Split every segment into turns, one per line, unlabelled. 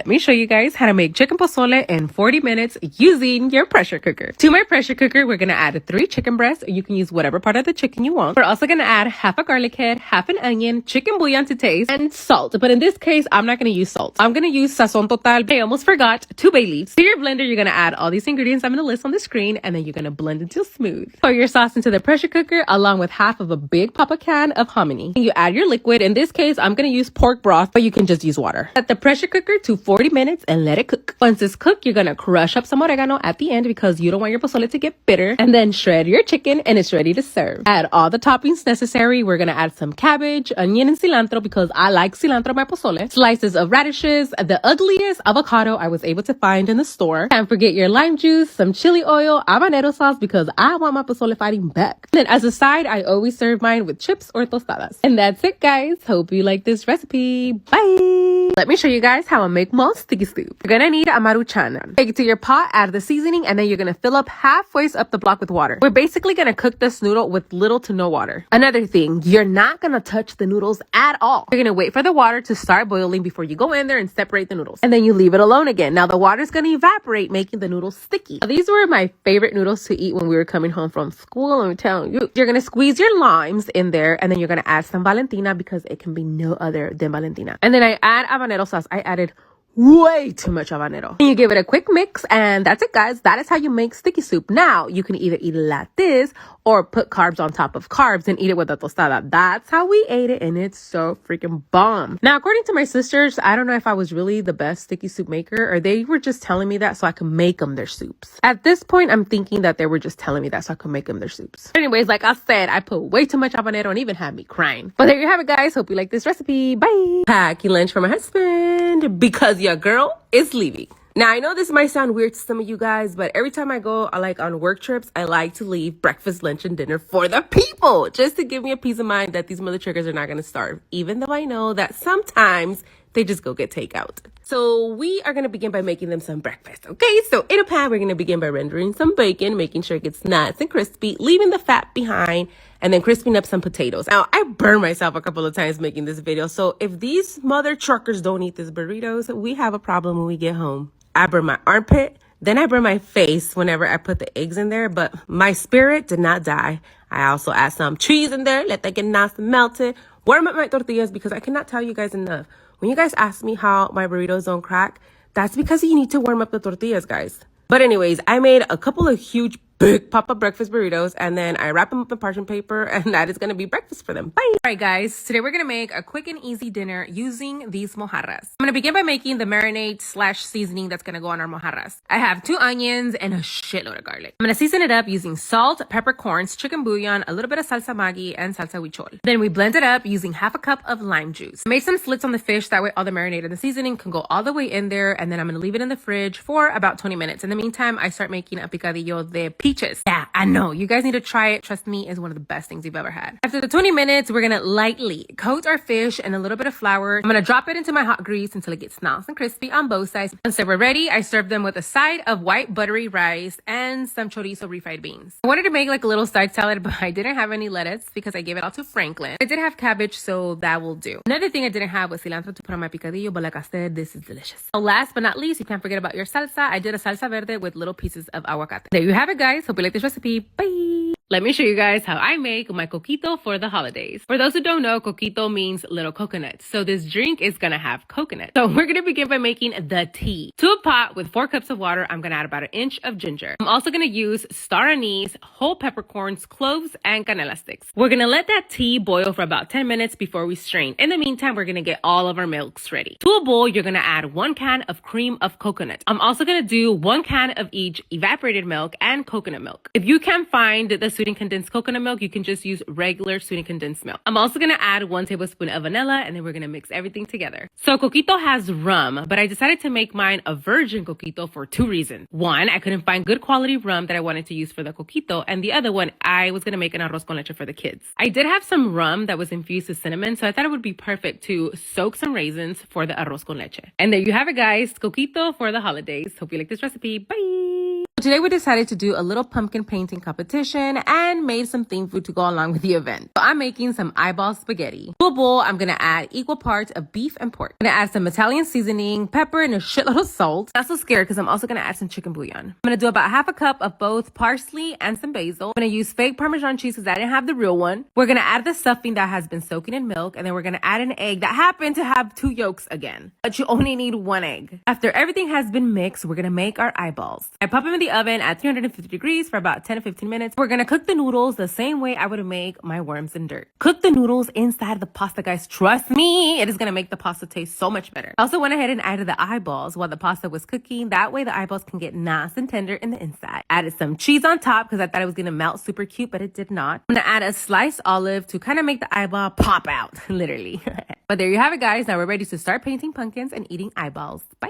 Let me show you guys how to make chicken pozole in 40 minutes using your pressure cooker. To my pressure cooker, we're going to add 3 chicken breasts. You can use whatever part of the chicken you want. We're also going to add half a garlic head, half an onion, chicken bouillon to taste, and salt. But in this case, I'm not going to use salt. I'm going to use sazon total. I almost forgot 2 bay leaves. To your blender, you're going to add all these ingredients I'm going to list on the screen, and then you're going to blend until smooth. Pour your sauce into the pressure cooker along with half of a big papa can of hominy. You add your liquid. In this case, I'm going to use pork broth, but you can just use water. Set the pressure cooker to 40 minutes and let it cook. Once it's cooked, you're gonna crush up some oregano at the end because you don't want your pozole to get bitter, and then shred your chicken and it's ready to serve. Add all the toppings necessary. We're gonna add some cabbage, onion, and cilantro because I like cilantro in my pozole. Slices of radishes, the ugliest avocado I was able to find in the store. Can't forget your lime juice, some chili oil, habanero sauce because I want my pozole fighting back. Then as a side, I always serve mine with chips or tostadas. And that's it, guys. Hope you like this recipe. Bye! Let me show you guys how I make my sticky soup. You're gonna need a maruchan. Take it to your pot, add the seasoning, and then you're gonna fill up halfway up the block with water. We're basically gonna cook this noodle with little to no water. Another thing, you're not gonna touch the noodles at all. You're gonna wait for the water to start boiling before you go in there and separate the noodles. And then you leave it alone again. Now the water's gonna evaporate, making the noodles sticky. Now, these were my favorite noodles to eat when we were coming home from school. I'm telling you, you're gonna squeeze your limes in there, and then you're gonna add some Valentina because it can be no other than Valentina. And then I add habanero sauce. I added way too much habanero. And you give it a quick mix, and that's it, guys. That is how you make sticky soup. Now you can either eat it like this or put carbs on top of carbs and eat it with a tostada. That's how we ate it, and it's so freaking bomb. Now, according to my sisters, I don't know if I was really the best sticky soup maker or they were just telling me that so I could make them their soups. At this point, I'm thinking that they were just telling me that so I could make them their soups. Anyways, like I said, I put way too much habanero and even had me crying. But there you have it, guys. Hope you like this recipe. Bye! Packing lunch for my husband because your girl is leaving. Now, I know this might sound weird to some of you guys, but every time I go on work trips, I like to leave breakfast, lunch, and dinner for the people, just to give me a peace of mind that these mother triggers are not going to starve, even though I know that sometimes they just go get takeout. So we are going to begin by making them some breakfast, okay? So in a pan, we're going to begin by rendering some bacon, making sure it gets nice and crispy, leaving the fat behind, and then crisping up some potatoes. Now, I burned myself a couple of times making this video, so if these mother truckers don't eat these burritos, we have a problem when we get home. I burn my armpit, then I burn my face whenever I put the eggs in there, but my spirit did not die. I also add some cheese in there, let that get nice and melted. Warm up my tortillas because I cannot tell you guys enough. When you guys ask me how my burritos don't crack, that's because you need to warm up the tortillas, guys. But anyways, I made a couple of huge big pop-up breakfast burritos, and then I wrap them up in parchment paper, and that is going to be breakfast for them. Bye! All right, guys. Today we're going to make a quick and easy dinner using these mojarras. I'm going to begin by making the marinade / seasoning that's going to go on our mojarras. I have 2 onions and a shitload of garlic. I'm going to season it up using salt, peppercorns, chicken bouillon, a little bit of salsa Maggi, and salsa huichol. Then we blend it up using half a cup of lime juice. I made some slits on the fish, that way all the marinade and the seasoning can go all the way in there, and then I'm going to leave it in the fridge for about 20 minutes. In the meantime, I start making a picadillo de peaches. Yeah, I know. You guys need to try it. Trust me, it's one of the best things you've ever had. After the 20 minutes, we're going to lightly coat our fish in a little bit of flour. I'm going to drop it into my hot grease until it gets nice and crispy on both sides. Once they were ready, I served them with a side of white buttery rice and some chorizo refried beans. I wanted to make like a little side salad, but I didn't have any lettuce because I gave it all to Franklin. I did have cabbage, so that will do. Another thing I didn't have was cilantro to put on my picadillo, but like I said, this is delicious. So last but not least, you can't forget about your salsa. I did a salsa verde with little pieces of aguacate. There you have it, guys. Hope you like this recipe. Bye! Let me show you guys how I make my coquito for the holidays. For those who don't know, coquito means little coconut. So this drink is gonna have coconut. So we're gonna begin by making the tea. To a pot with 4 cups of water, I'm gonna add about 1 inch of ginger. I'm also gonna use star anise, whole peppercorns, cloves, and canela sticks. We're gonna let that tea boil for about 10 minutes before we strain. In the meantime, we're gonna get all of our milks ready. To a bowl, you're gonna add 1 can of cream of coconut. I'm also gonna do 1 can of each evaporated milk and coconut milk. If you can't find the sweetened condensed coconut milk, you can just use regular sweetened condensed milk. I'm also gonna add 1 tablespoon of vanilla, and then we're gonna mix everything together. So coquito has rum, but I decided to make mine a virgin coquito for 2 reasons. 1, I couldn't find good quality rum that I wanted to use for the coquito, and the other one, I was gonna make an arroz con leche for the kids. I did have some rum that was infused with cinnamon, so I thought it would be perfect to soak some raisins for the arroz con leche. And there you have it, guys, coquito for the holidays. Hope you like this recipe. Bye! Today we decided to do a little pumpkin painting competition and made some themed food to go along with the event. So I'm making some eyeball spaghetti. To a bowl, I'm gonna add equal parts of beef and pork. I'm gonna add some Italian seasoning, pepper, and a shitload of salt. I'm not so scared because I'm also gonna add some chicken bouillon. I'm gonna do about half a cup of both parsley and some basil. I'm gonna use fake Parmesan cheese because I didn't have the real one. We're gonna add the stuffing that has been soaking in milk, and then we're gonna add an egg that happened to have 2 yolks again, but you only need 1 egg. After everything has been mixed, we're gonna make our eyeballs. I pop them in the oven at 350 degrees for about 10 to 15 minutes. We're gonna cook the noodles the same way I would make my worms in dirt. Cook the noodles inside of the pasta, guys. Trust me, it is gonna make the pasta taste so much better. I also went ahead and added the eyeballs while the pasta was cooking. That way the eyeballs can get nice and tender in the inside. Added some cheese on top because I thought it was gonna melt super cute, but it did not. I'm gonna add a sliced olive to kind of make the eyeball pop out, literally. But there you have it, guys. Now we're ready to start painting pumpkins and eating eyeballs. Bye.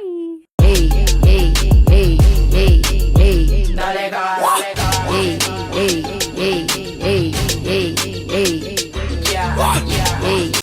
Hey, hey, hey, hey, hey. Dale gas. Hey, hey, hey, hey, hey, hey. Yeah.